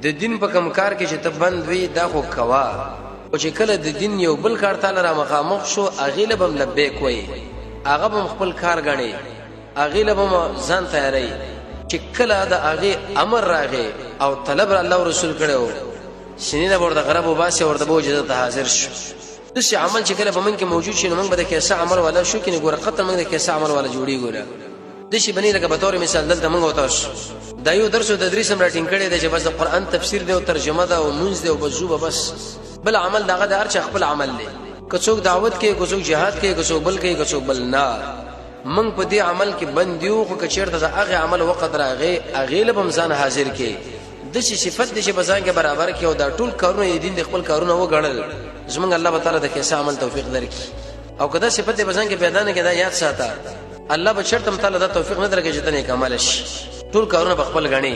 د دین په کوم کار کې چې ته بند وي دا خو کوا او چې کله د دین یو بل کار تعالی را مخامخ شو اغه لبم لبیک وای هغه بم خپل کار غني اغه لبم ځان تیاری چې کله دا اغه امر راغی او طلب الله او رسول کړو سینې ورته غرب وباسه ورته بوجه ته حاضر شو دغه عمل چې کله بمن کې موجود شي نو موږ به کیسه عمل ولا شو کې نه ګور قطر موږ د کیسه عمل ولا جوړي ګوره د شي بنې لکه به تور مثال دلته موږ وتاش دا یو درس او تدریس هم راټینګ کړي د چې بس د قران تفسیر دی او ترجمه ده او منځ دی او بزوبه بس بل عمل دغه د ارچ خپل عمل دی کڅوک دعوت کې کڅوک jihad کې کڅوک بل کې کڅوک بل نه موږ په دې عمل کې بنديو خو کچیرته د هغه عمل وقت راغې اغه له بمزان حاضر کې د شي صفت د شي بزان کې برابر کې او دا ټول کارونه دین د خپل کارونه وګڼل زمونږ الله تعالی د کیسه عمل توفیق درکړي او کدا صفت بزان کې پیدا نه کېدا یاد ساته الله به شرط تعالی د توفیق نه درکړي چې تنه کمال شي ټول کارونه په خپل غني